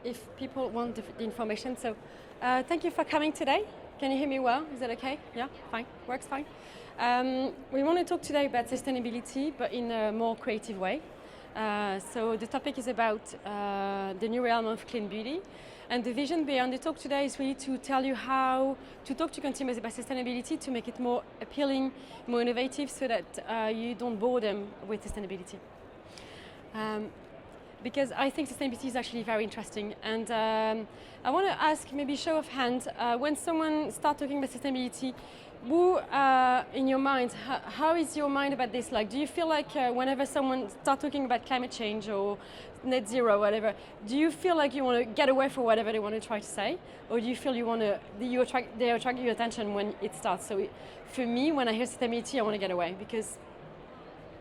if people want the information. So thank you for coming today. Can you hear me well? Is that okay? Yeah, fine, works fine. We want to talk today about sustainability, but in a more creative way. So the topic is about the new realm of clean beauty. And the vision behind the talk today is really to tell you how to talk to consumers about sustainability, to make it more appealing, more innovative, so that you don't bore them with sustainability. Because I think sustainability is actually very interesting. And I want to ask, maybe show of hands, when someone starts talking about sustainability, who in your mind, how is your mind about this? Like, do you feel like whenever someone starts talking about climate change or net zero, whatever, do you feel like you want to get away from whatever they want to try to say? Or do you feel you want to, they attract your attention when it starts? So for me, when I hear sustainability, I want to get away, because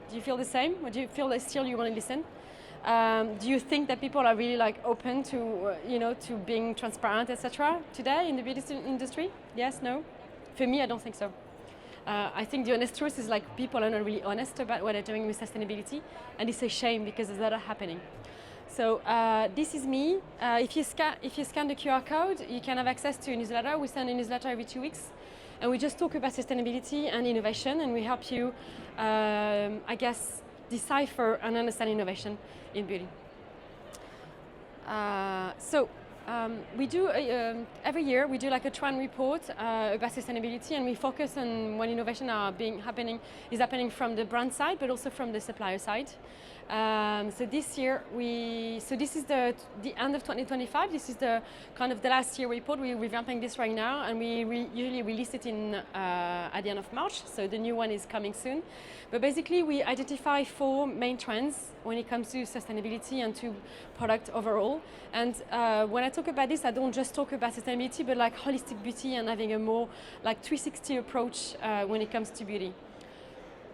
do you feel the same? Or do you feel that still you want to listen? Do you think that people are really like open to, to being transparent, etc. today in the beauty industry? Yes, no? For me, I don't think so. I think the honest truth is like people are not really honest about what they're doing with sustainability, and it's a shame because there's a lot happening. So this is me. If you scan the QR code, you can have access to a newsletter. We send a newsletter every 2 weeks, and we just talk about sustainability and innovation, and we help you, I guess, decipher and understand innovation in beauty. We do every year we do like a trend report about sustainability, and we focus on when innovation is happening from the brand side, but also from the supplier side. So this year this is the end of 2025. This is the kind of the last year report. We're revamping this right now, and we usually release it in at the end of March. So the new one is coming soon. But basically, we identify 4 main trends when it comes to sustainability and to product overall. And when I talk about this, I don't just talk about sustainability, but like holistic beauty and having a more like 360 approach when it comes to beauty.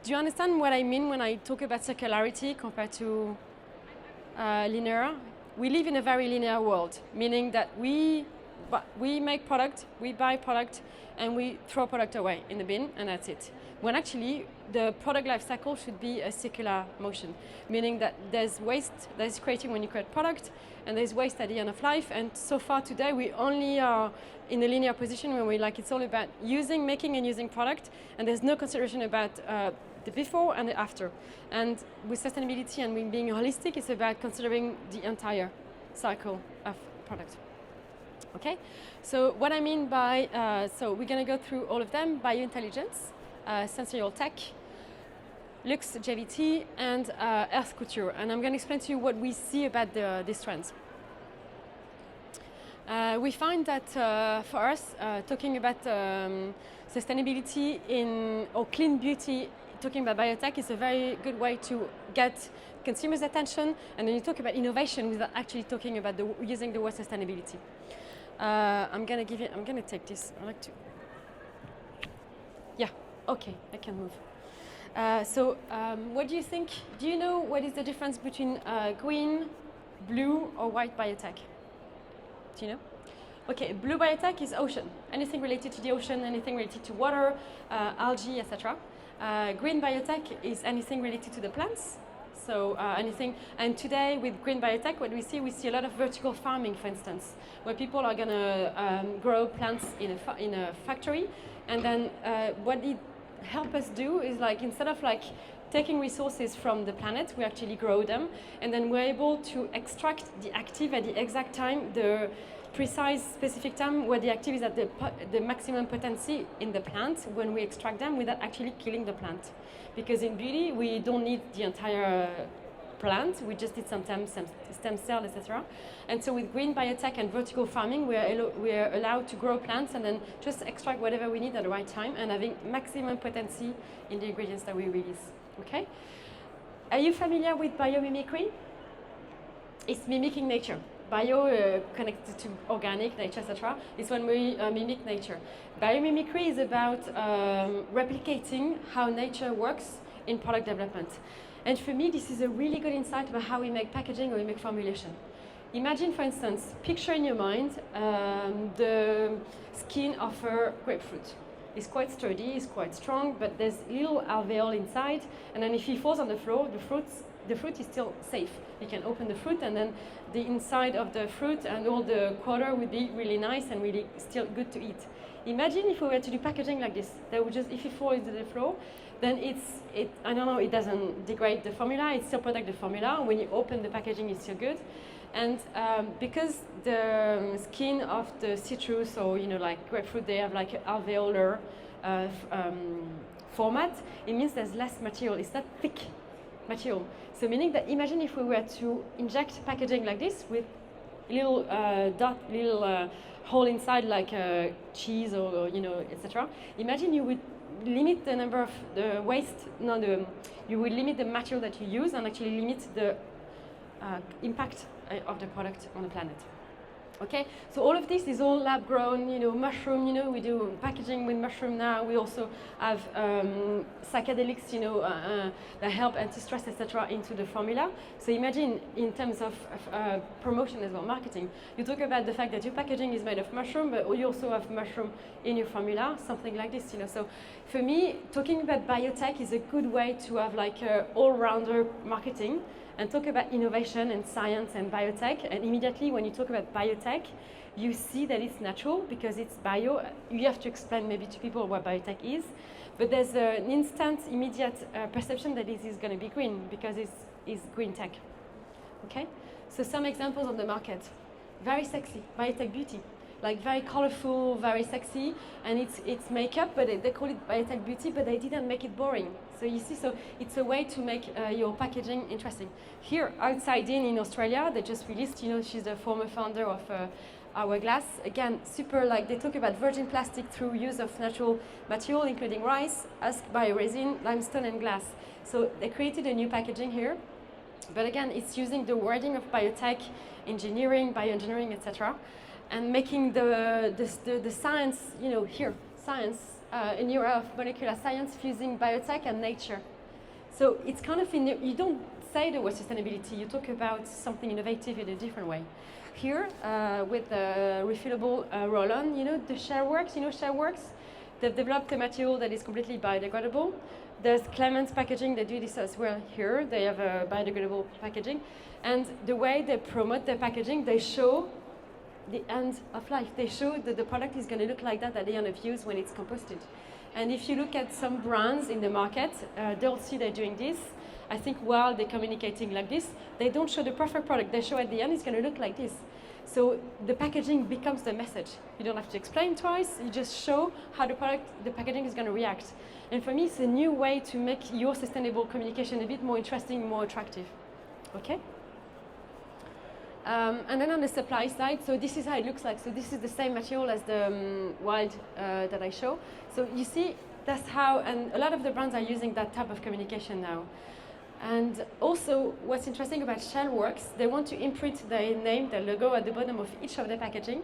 Do you understand what I mean when I talk about circularity compared to linear? We live in a very linear world, meaning that we make product, we buy product, and we throw product away in the bin, and that's it. When actually the product life cycle should be a circular motion, meaning that there's waste that is created when you create product, and there's waste at the end of life. And so far today, we only are in a linear position where it's all about making and using product, and there's no consideration about the before and the after. And with sustainability and being holistic, it's about considering the entire cycle of product. Okay, so what I mean by, so we're going to go through all of them: biointelligence, sensorial tech, luxe JVT, and earth couture. And I'm going to explain to you what we see about these trends. We find that for us, talking about sustainability or clean beauty, talking about biotech is a very good way to get consumers' attention, and then you talk about innovation without actually talking about using the word sustainability. I'm gonna take this. I like to. Yeah. Okay. I can move. What do you think? Do you know what is the difference between green, blue, or white biotech? Do you know? Okay. Blue biotech is ocean. Anything related to the ocean, anything related to water, algae, etc. Green biotech is anything related to the plants. So anything, and today with green biotech, what we see a lot of vertical farming, for instance, where people are going to grow plants in a factory, and then what it helps us do is like instead of like taking resources from the planet, we actually grow them, and then we're able to extract the active at the exact time, the precise specific time where the active is at the maximum potency in the plant when we extract them without actually killing the plant. Because in beauty, we don't need the entire plant, we just need sometimes some stem cells, etc. And so with green biotech and vertical farming, we're allowed to grow plants and then just extract whatever we need at the right time and having maximum potency in the ingredients that we release. Okay? Are you familiar with biomimicry? It's mimicking nature. Bio connected to organic, nature, etc. is when we mimic nature. Biomimicry is about replicating how nature works in product development. And for me, this is a really good insight about how we make packaging or we make formulation. Imagine, for instance, picture in your mind the skin of a grapefruit. It's quite sturdy, it's quite strong, but there's little alveoli inside, and then if he falls on the floor, the fruit is still safe. You can open the fruit, and then the inside of the fruit and all the quarter would be really nice and really still good to eat. Imagine if we were to do packaging like this. That would just, if it falls into the floor, then I don't know, it doesn't degrade the formula, it still protects the formula. When you open the packaging, it's still good. And because the skin of the citrus, or like grapefruit, they have like alveolar format, it means there's less material. It's not thick material. So meaning that imagine if we were to inject packaging like this with little hole inside, like cheese or etc. Imagine you would limit the number of the waste. You would limit the material that you use and actually limit the impact of the product on the planet. Okay, so all of this is all lab grown, mushroom, we do packaging with mushroom now. We also have psychedelics, that help anti-stress, etc. into the formula. So imagine in terms of promotion as well, marketing, you talk about the fact that your packaging is made of mushroom, but you also have mushroom in your formula, something like this, So for me, talking about biotech is a good way to have like a all-rounder marketing, and talk about innovation and science and biotech. And immediately when you talk about biotech, you see that it's natural because it's bio. You have to explain maybe to people what biotech is, but there's an instant, immediate perception that this is going to be green because it's green tech. Okay, so some examples on the market. Very sexy, biotech beauty. Like very colorful, very sexy, and it's makeup, but they call it biotech beauty, but they didn't make it boring. So you see, so it's a way to make your packaging interesting. Here, outside in Australia, they just released, she's the former founder of Hourglass. Again, super, like they talk about virgin plastic through use of natural material, including rice, husk, bioresin, limestone, and glass. So they created a new packaging here. But again, it's using the wording of biotech, engineering, bioengineering, etc., and making the science, here, science, an era of molecular science fusing biotech and nature. So it's kind of, you don't say the word sustainability, you talk about something innovative in a different way. Here, with the refillable roll-on, the Shareworks, Shareworks, they've developed a material that is completely biodegradable. There's Clemens Packaging, they do this as well here. They have a biodegradable packaging. And the way they promote their packaging, they show the end of life. They show that the product is going to look like that at the end of use when it's composted. And if you look at some brands in the market, they'll see they're doing this. I think while they're communicating like this, they don't show the perfect product. They show at the end it's going to look like this. So the packaging becomes the message. You don't have to explain twice. You just show how the packaging is going to react. And for me, it's a new way to make your sustainable communication a bit more interesting, more attractive. Okay? And then on the supply side, so this is how it looks like. So this is the same material as the wild that I show. So you see, that's how, and a lot of the brands are using that type of communication now. And also, what's interesting about Shellworks, they want to imprint their name, their logo at the bottom of each of their packaging.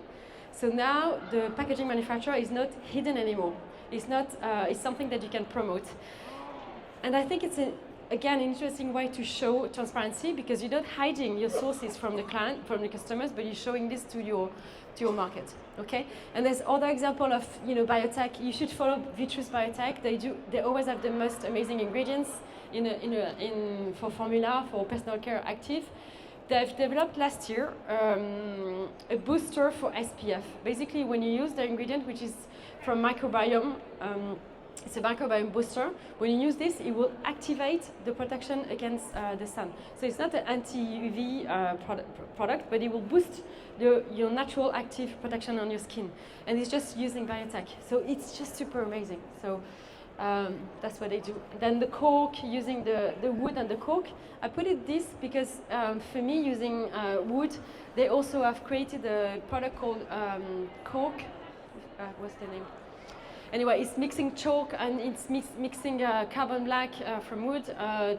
So now the packaging manufacturer is not hidden anymore. It's not. It's something that you can promote. And I think it's again, an interesting way to show transparency because you're not hiding your sources from the client, from the customers, but you're showing this to your market. Okay, and there's other example of biotech. You should follow Vitrus Biotech. They always have the most amazing ingredients for formula for personal care active. They've developed last year a booster for SPF. Basically, when you use the ingredient, which is from microbiome. It's a microbiome booster. When you use this, it will activate the protection against the sun. So it's not an anti-UV product, but it will boost your natural active protection on your skin. And it's just using biotech. So it's just super amazing. So that's what they do. Then the cork, using the wood and the cork. I put it this because for me, using wood, they also have created a product called cork. What's the name? Anyway, it's mixing chalk and it's mixing carbon black from wood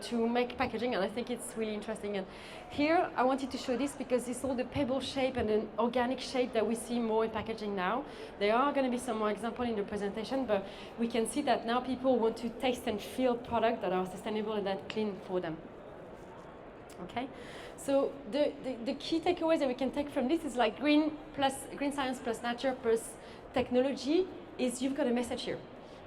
to make packaging, and I think it's really interesting. And here, I wanted to show this because it's all the pebble shape and an organic shape that we see more in packaging now. There are going to be some more examples in the presentation, but we can see that now people want to taste and feel products that are sustainable and that clean for them. Okay, so the key takeaways that we can take from this is like green science plus nature plus technology is you've got a message here.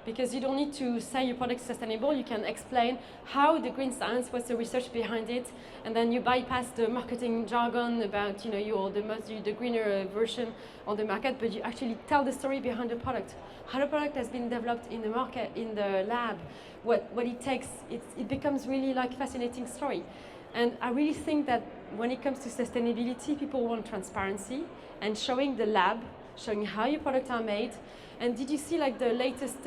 because you don't need to say your product is sustainable. You can explain how the green science, what's the research behind it, and then you bypass the marketing jargon about the greener version on the market, but you actually tell the story behind the product, how the product has been developed in the market, in the lab, what it takes. It becomes really like fascinating story. And I really think that when it comes to sustainability, people want transparency and showing the lab, showing how your products are made. And did you see like the latest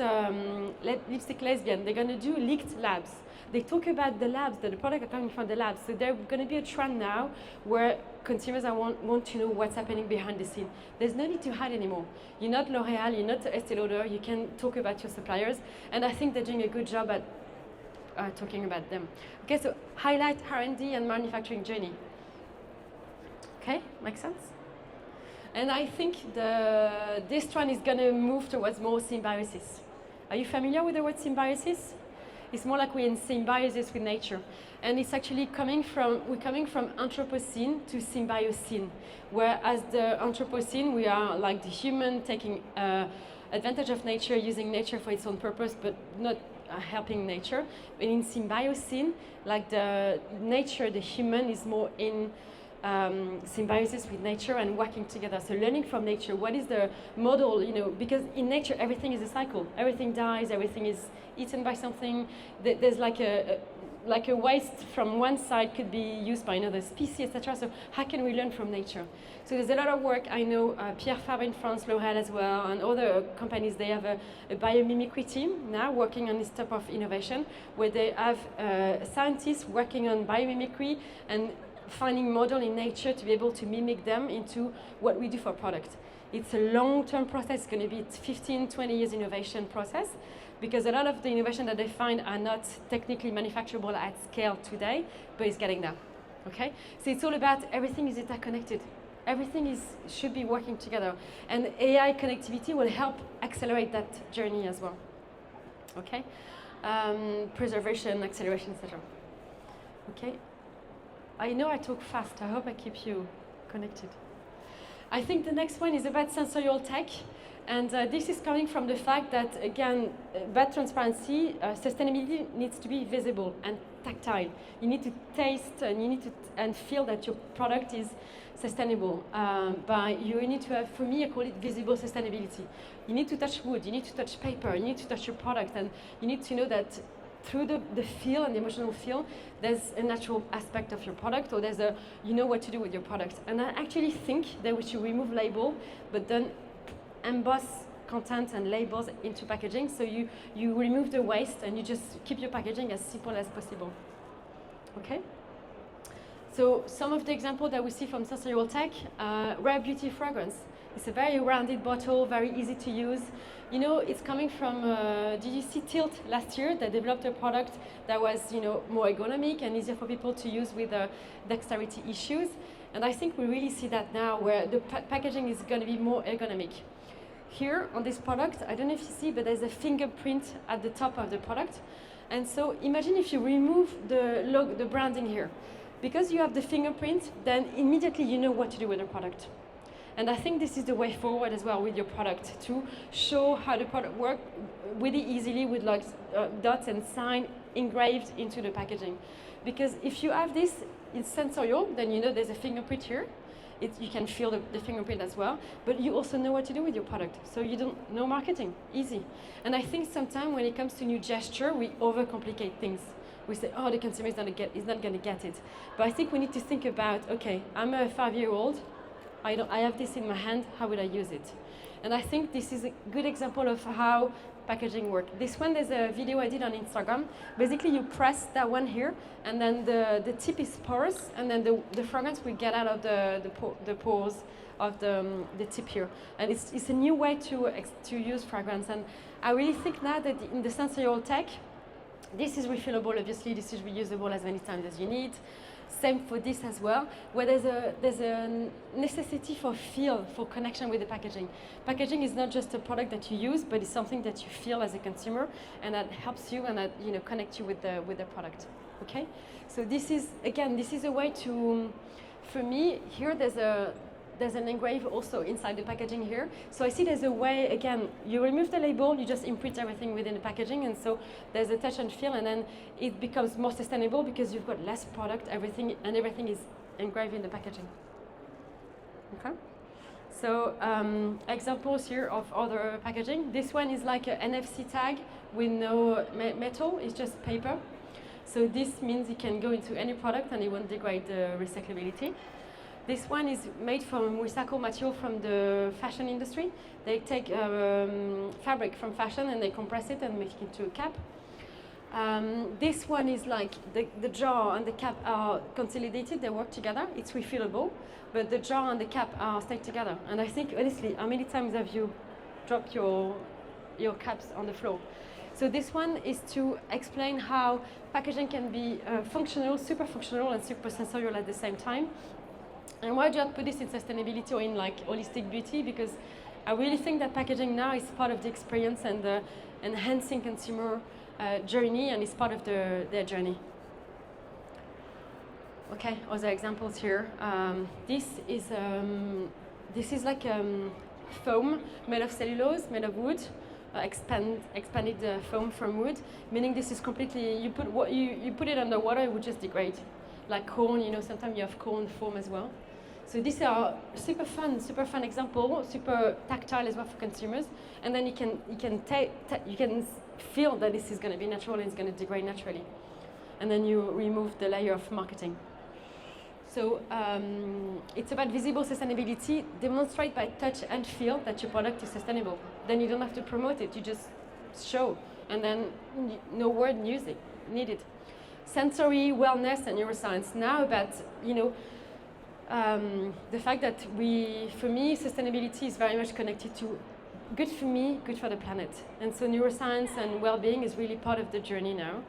lipstick lesbian? They're going to do leaked labs. They talk about the labs, that the products are coming from the labs. So there's going to be a trend now where consumers want to know what's happening behind the scene. There's no need to hide anymore. You're not L'Oreal, you're not Estée Lauder, you can talk about your suppliers. And I think they're doing a good job at talking about them. Okay, so highlight R&D and manufacturing journey. Okay, makes sense? And I think this trend is going to move towards more symbiosis. Are you familiar with the word symbiosis? It's more like we're in symbiosis with nature. And it's actually we're coming from Anthropocene to Symbiocene, where as the Anthropocene, we are like the human taking advantage of nature, using nature for its own purpose, but not helping nature. And in Symbiocene, like the nature, the human is more in symbiosis with nature and working together. So learning from nature, what is the model, because in nature everything is a cycle. Everything dies, everything is eaten by something. There's like a waste from one side could be used by another species, etc. So how can we learn from nature? So there's a lot of work. I know Pierre Fabre in France, L'Oréal as well, and other companies, they have a biomimicry team now working on this type of innovation, where they have scientists working on biomimicry and finding model in nature to be able to mimic them into what we do for product. It's a long-term process. It's going to be 15, 20 years innovation process, because a lot of the innovation that they find are not technically manufacturable at scale today, but it's getting there. Okay? So it's all about everything is interconnected. Everything should be working together. And AI connectivity will help accelerate that journey as well. Okay? Preservation, acceleration, etc. Okay? I know I talk fast. I hope I keep you connected. I think the next one is about sensorial tech. And this is coming from the fact that, again, about transparency, sustainability needs to be visible and tactile. You need to taste and you need to feel that your product is sustainable. You need to have, for me, I call it visible sustainability. You need to touch wood, you need to touch paper, you need to touch your product, and you need to know that through the feel and the emotional feel, there's a natural aspect of your product, or you know what to do with your product. And I actually think that we should remove label, but then emboss content and labels into packaging, so you remove the waste and you just keep your packaging as simple as possible. Okay? So some of the examples that we see from sensorial tech, Rare Beauty fragrance. It's a very rounded bottle, very easy to use. It's coming from, did you see Tilt last year? They developed a product that was, more ergonomic and easier for people to use with dexterity issues. And I think we really see that now, where the packaging is going to be more ergonomic. Here on this product, I don't know if you see, but there's a fingerprint at the top of the product. And so imagine if you remove the logo, the branding here. Because you have the fingerprint, then immediately you know what to do with the product. And I think this is the way forward as well with your product, to show how the product works really easily with like dots and sign engraved into the packaging. Because if you have this, it's sensorial, then you know there's a fingerprint here. You can feel the fingerprint as well, but you also know what to do with your product. So you don't know marketing, easy. And I think sometimes when it comes to new gesture, we overcomplicate things. We say, oh, the consumer is not going to get it. But I think we need to think about, okay, I'm a 5-year-old, I have this in my hand, how would I use it? And I think this is a good example of how packaging works. This one, there's a video I did on Instagram. Basically, you press that one here, and then the tip is porous, and then the fragrance will get out of the pores of the tip here. And it's a new way to use fragrance. And I really think now that in the sensorial tech, this is refillable, obviously. This is reusable as many times as you need. Same for this as well, where there's a necessity for feel, for connection with the packaging. Packaging is not just a product that you use, but it's something that you feel as a consumer, and that helps you and that connects you with the product. Okay, so this is a way to, for me, here there's there's an engrave also inside the packaging here. So I see there's a way, again, you remove the label, you just imprint everything within the packaging, and so there's a touch and feel, and then it becomes more sustainable because you've got less product, everything is engraved in the packaging. Okay. So examples here of other packaging. This one is like an NFC tag with no metal, it's just paper. So this means it can go into any product and it won't degrade the recyclability. This one is made from recycled material from the fashion industry. They take fabric from fashion and they compress it and make it into a cap. This one is like the jar and the cap are consolidated, they work together, it's refillable, but the jar and the cap are stayed together. And I think, honestly, how many times have you dropped your caps on the floor? So this one is to explain how packaging can be functional, super functional, and super sensorial at the same time. And why do I put this in sustainability or in like holistic beauty? Because I really think that packaging now is part of the experience and the enhancing consumer journey, and is part of their journey. Okay, other examples here. This is like foam made of cellulose, made of wood. Expanded foam from wood, meaning this is completely, you put it under water, it would just degrade. Like corn, sometimes you have corn foam as well. So these are super fun example, super tactile as well for consumers. And then you can feel that this is going to be natural and it's going to degrade naturally. And then you remove the layer of marketing. So it's about visible sustainability. Demonstrate by touch and feel that your product is sustainable. Then you don't have to promote it, you just show. And then no word needed. Sensory, wellness, and neuroscience. Now about, the fact that for me, sustainability is very much connected to good for me, good for the planet. And so neuroscience and well-being is really part of the journey now.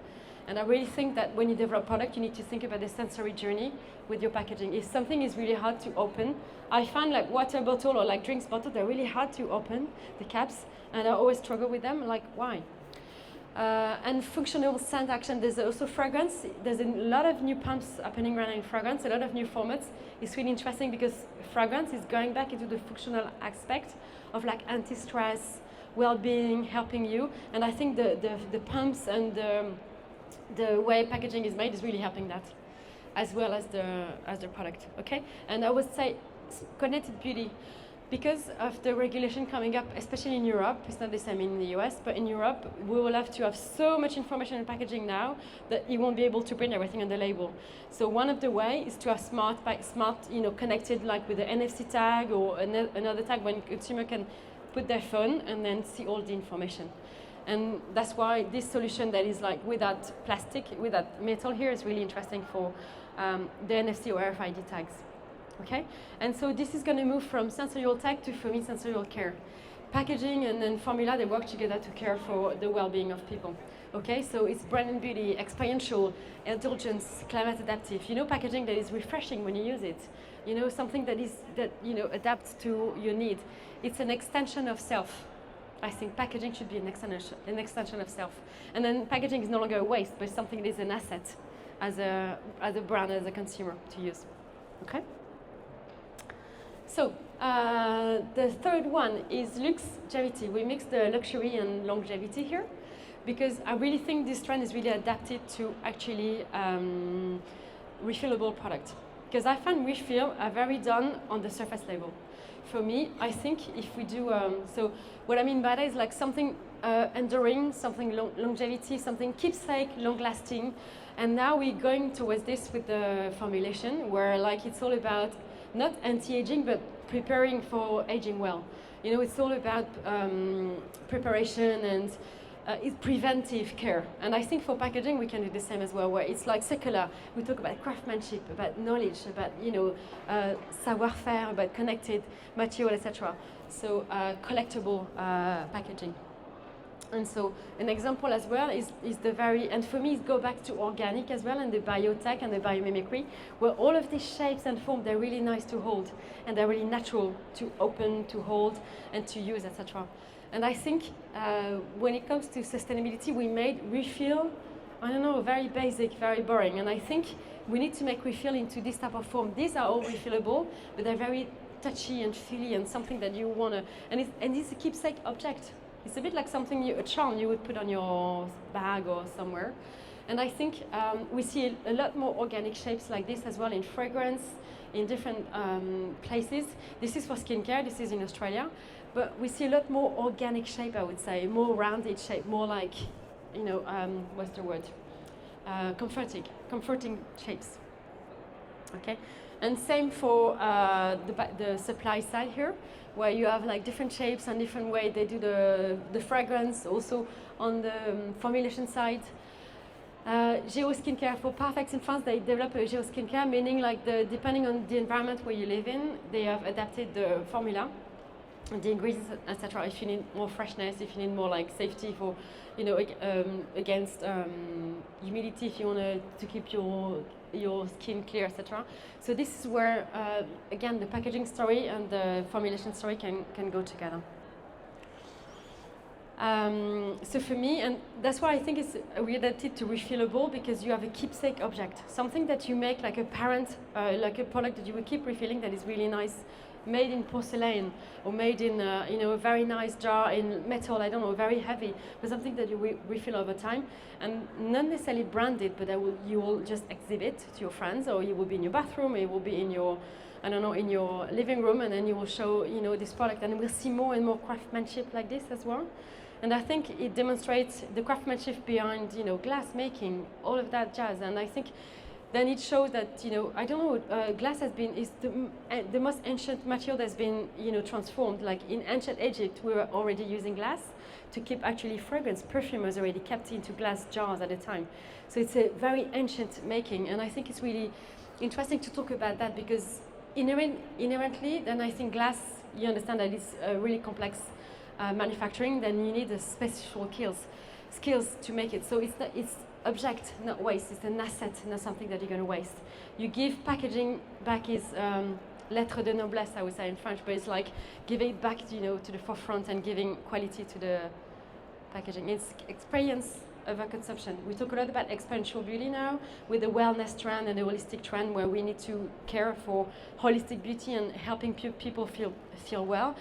And I really think that when you develop product, you need to think about the sensory journey with your packaging. If something is really hard to open, I find like water bottle or like drinks bottle, they're really hard to open, the caps, and I always struggle with them, like why? And functional scent action, there's also fragrance. There's a lot of new pumps happening right now in fragrance, a lot of new formats. It's really interesting because fragrance is going back into the functional aspect of like anti-stress, well-being, helping you. And I think the pumps and the way packaging is made is really helping that, as well as the product. Okay, and I would say connected beauty, because of the regulation coming up, especially in Europe. It's not the same in the US, but in Europe we will have to have so much information in packaging now that you won't be able to print everything on the label. So one of the ways is to have smart, connected, like with the NFC tag or another tag, when consumer can put their phone and then see all the information. And that's why this solution that is like without plastic, without metal here is really interesting for the NFC or RFID tags. Okay, and so this is going to move from sensorial tag to, for me, sensorial care. Packaging and then formula, they work together to care for the well-being of people. Okay, so it's brand and beauty, experiential, indulgence, climate adaptive. Packaging that is refreshing when you use it. Something that adapts to your need. It's an extension of self. I think packaging should be an extension of self. And then packaging is no longer a waste, but something that is an asset as a brand, as a consumer to use. Okay. So the third one is longevity. We mix the luxury and longevity here, because I really think this trend is really adapted to actually refillable product. Because I find refill are very done on the surface level. For me, I think if we do, so what I mean by that is like something enduring, something longevity, something keepsake, long-lasting. And now we're going towards this with the formulation, where like it's all about not anti-aging, but preparing for aging well. It's all about preparation and it's preventive care. And I think for packaging, we can do the same as well, where it's like circular. We talk about craftsmanship, about knowledge, about, savoir-faire, about connected material, etc. So collectible packaging. And so an example as well is and for me, it go back to organic as well, and the biotech and the biomimicry, where all of these shapes and forms, they're really nice to hold, and they're really natural to open, to hold, and to use, etc. And I think when it comes to sustainability, we made refill, very basic, very boring. And I think we need to make refill into this type of form. These are all refillable, but they're very touchy and feely and something that you want to, and it's a keepsake object. It's a bit like something, a charm you would put on your bag or somewhere. And I think we see a lot more organic shapes like this as well in fragrance, in different places. This is for skincare, this is in Australia. But we see a lot more organic shape, I would say, more rounded shape, more like, what's the word? Comforting shapes. Okay, and same for the supply side here, where you have like different shapes and different way they do the fragrance. Also on the formulation side, Geo Skincare for Parfex in France, they develop a Geo Skincare, meaning like depending on the environment where you live in, they have adapted the formula, the ingredients, etc. If you need more freshness, if you need more like safety for, against humidity, if you want to keep your skin clear, etc. So this is where, again, the packaging story and the formulation story can go together. So for me, and that's why I think it's adapted to refillable, because you have a keepsake object, something that you make like a parent, like a product that you will keep refilling that is really nice, made in porcelain or made in a very nice jar in metal, I don't know, very heavy, but something that you refill over time, and not necessarily branded, but you will just exhibit to your friends, or you will be in your bathroom, or it will be in your, I don't know, in your living room, and then you will show this product, and we'll see more and more craftsmanship like this as well. And I think it demonstrates the craftsmanship behind glass making, all of that jazz, and I think then it shows that I don't know, glass is the most ancient material that's been transformed. Like in ancient Egypt, we were already using glass to keep actually fragrance. Perfume was already kept into glass jars at the time. So it's a very ancient making, and I think it's really interesting to talk about that, because inherently, then I think glass, you understand that it's really complex manufacturing. Then you need a special skills to make it. So it's object, not waste. It's an asset, not something that you're going to waste. You give packaging back is lettre de noblesse, I would say in French, but it's like giving it back, to the forefront and giving quality to the packaging. It's experience over consumption. We talk a lot about experiential beauty now, with the wellness trend and the holistic trend, where we need to care for holistic beauty and helping people feel well.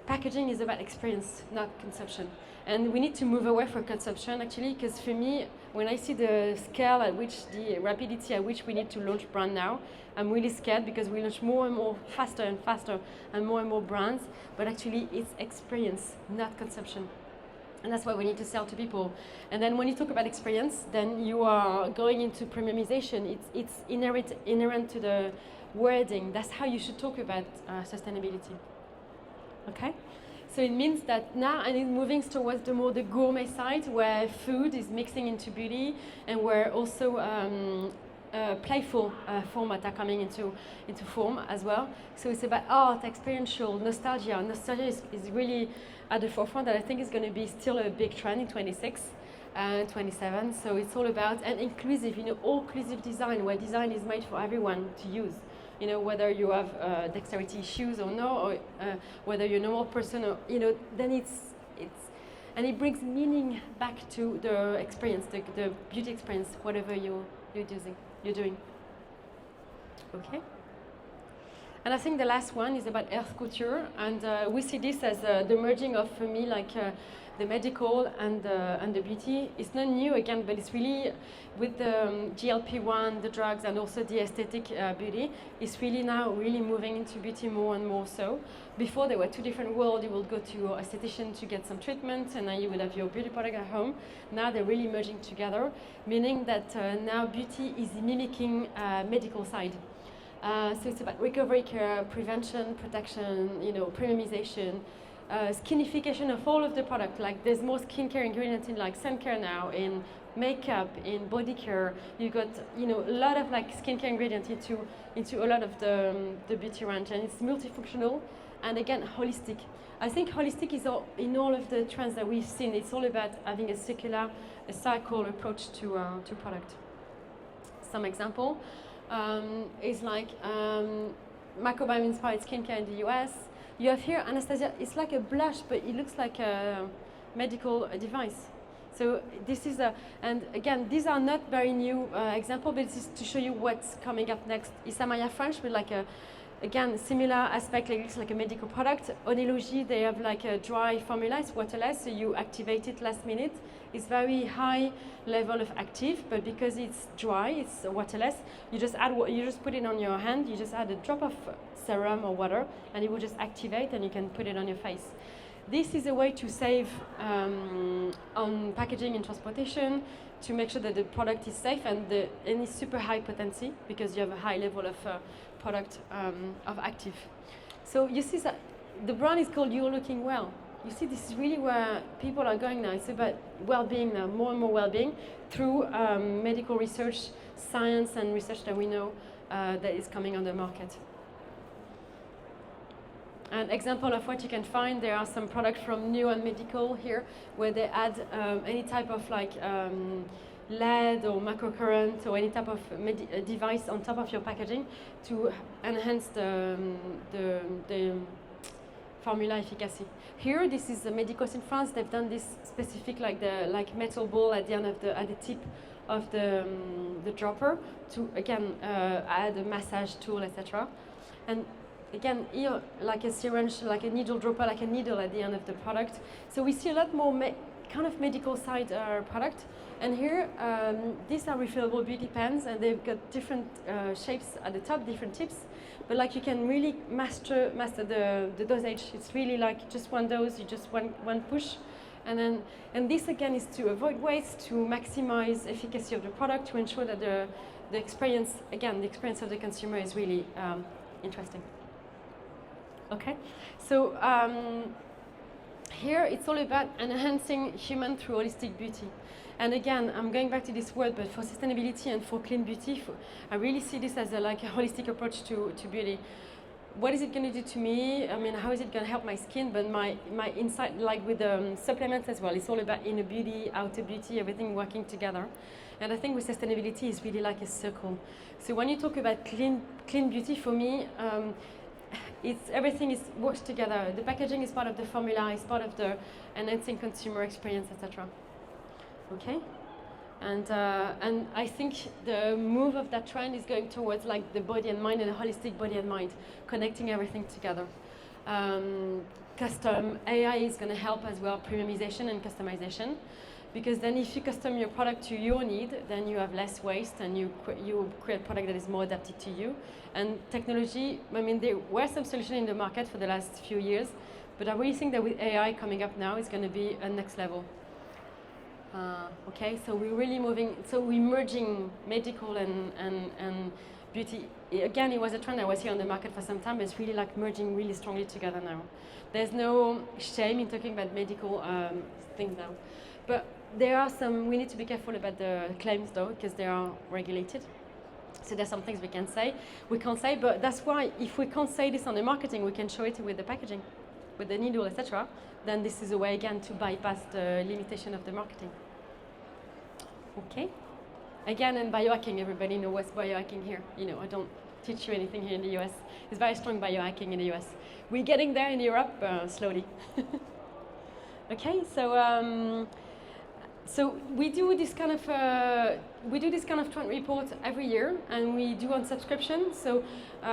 Packaging is about experience, not consumption. And we need to move away from consumption, actually, because for me, when I see the scale at which, the rapidity at which we need to launch brand now, I'm really scared, because we launch more and more, faster and faster, and more brands, but actually it's experience, not consumption. And that's what we need to sell to people. And then when you talk about experience, then you are going into premiumization. It's inherent to the wording. That's how you should talk about sustainability. Okay? So it means that now and it's moving towards the gourmet side, where food is mixing into beauty, and where also playful formats are coming into form as well. So it's about art, experiential, nostalgia. Nostalgia is really at the forefront, that I think is going to be still a big trend in 26 and 27. So it's all about, and inclusive, all-inclusive design, where design is made for everyone to use. Whether you have dexterity issues or no, or whether you're a normal person, or then it's and it brings meaning back to the experience, the beauty experience, whatever you're doing. Okay. And I think the last one is about earth couture, and we see this as the merging of, for me, like the medical and the beauty. It's not new again, but it's really with the GLP-1, the drugs, and also the aesthetic beauty. It's really now really moving into beauty more and more so. Before, there were two different worlds. You would go to your esthetician to get some treatment, and then you would have your beauty product at home. Now they're really merging together, meaning that now beauty is mimicking medical side. So it's about recovery care, prevention, protection, premiumization, skinification of all of the product. Like there's more skincare ingredients in like sun care now, in makeup, in body care. You got a lot of like skincare ingredients into a lot of the beauty range, and it's multifunctional and again holistic. I think holistic is in all of the trends that we've seen. It's all about having a cycle approach to product. Some example. Is like microbiome-inspired skincare in the US. You have here Anastasia. It's like a blush, but it looks like a medical device. So this is and again, these are not very new example, but this is to show you what's coming up next. Isamaya French with like Again, similar aspect, like it's like a medical product. Onology, they have like a dry formula, it's waterless, so you activate it last minute. It's very high level of active, but because it's dry, it's waterless, you just put it on your hand, you just add a drop of serum or water, and it will just activate, and you can put it on your face. This is a way to save on packaging and transportation, to make sure that the product is safe and any super high potency, because you have a high level of product of active. So you see that the brand is called You're Looking Well. You see, this is really where people are going now. It's about well-being now, more and more well-being through medical research, science and research that we know that is coming on the market. An example of what you can find, there are some products from Nuance Medical here, where they add any type of like LED or microcurrent or any type of device on top of your packaging to enhance the formula efficacy. Here, this is the Medicos in France. They've done this specific like metal ball at the end of at the tip of the dropper to again add a massage tool, etc. And again, here, like a syringe, like a needle dropper, like a needle at the end of the product. So we see a lot more kind of medical side product. And here, these are refillable beauty pens, and they've got different shapes at the top, different tips. But like you can really master the dosage. It's really like just one dose, you just one push. And this again is to avoid waste, to maximize efficacy of the product, to ensure that the experience, again, the experience of the consumer is really interesting. Okay, so here it's all about enhancing human through holistic beauty. And again, I'm going back to this word, but for sustainability and for clean beauty, I really see this as a holistic approach to beauty. What is it going to do to me? I mean, how is it going to help my skin? But my insight, like with supplements as well, it's all about inner beauty, outer beauty, everything working together. And I think with sustainability, it's really like a circle. So when you talk about clean beauty, for me, everything works together. The packaging is part of the formula, it's part of the enhancing consumer experience, etc. Okay, and I think the move of that trend is going towards like the body and mind and a holistic body and mind, connecting everything together. Custom AI is going to help as well, premiumization and customization, because then if you custom your product to your need, then you have less waste and you create a product that is more adapted to you. And technology, I mean, there were some solutions in the market for the last few years, but I really think that with AI coming up now, it's going to be a next level. Okay, so we're really moving, so we're merging medical and beauty. Again, it was a trend that was here on the market for some time, but it's really like merging really strongly together now. There's no shame in talking about medical things now. But there are some, we need to be careful about the claims though, because they are regulated. So there's some things we can say, we can't say, but that's why if we can't say this on the marketing, we can show it with the packaging, with the needle, etc. Then this is a way again to bypass the limitation of the marketing. Okay. Again, in biohacking, everybody knows what's biohacking here. You know, I don't teach you anything here in the US. It's very strong biohacking in the US. We're getting there in Europe slowly. Okay, so so we do this kind of trend report every year, and we do on subscription. So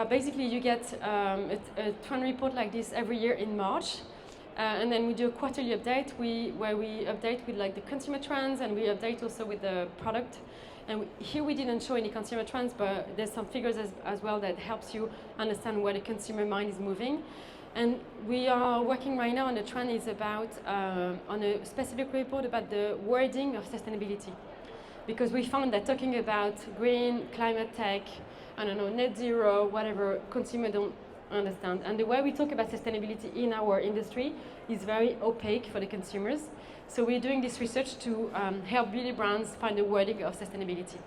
basically, you get a trend report like this every year in March. And then we do a quarterly update where we update with like the consumer trends, and we update also with the product. And here we didn't show any consumer trends, but there's some figures as well that helps you understand where the consumer mind is moving. And we are working right now on a trend is about, on a specific report about the wording of sustainability. Because we found that talking about green, climate tech, I don't know, net zero, whatever, consumers don't understand. And the way we talk about sustainability in our industry is very opaque for the consumers. So we're doing this research to help beauty brands find the wording of sustainability.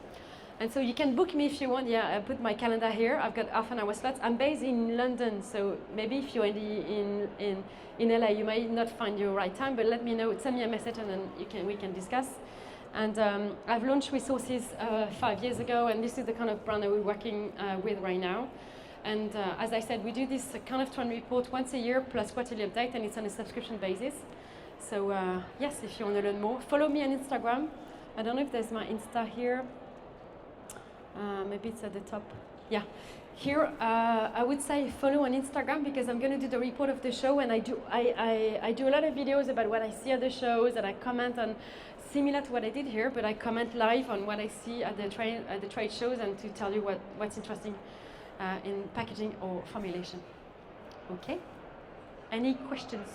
And so you can book me if you want. Yeah, I put my calendar here. I've got half an hour slots. I'm based in London, so maybe if you're in LA, you might not find your right time, but let me know. Send me a message and then we can discuss. And I've launched resources 5 years ago, and this is the kind of brand that we're working with right now. And as I said, we do this kind of trend report once a year plus quarterly update, and it's on a subscription basis. So yes, if you want to learn more, follow me on Instagram. I don't know if there's my Insta here. Maybe it's at the top. Yeah. Here, I would say follow on Instagram because I'm going to do the report of the show, and I do a lot of videos about what I see at the shows, and I comment on similar to what I did here, but I comment live on what I see at the trade shows and to tell you what's interesting in packaging or formulation. Okay. Any questions?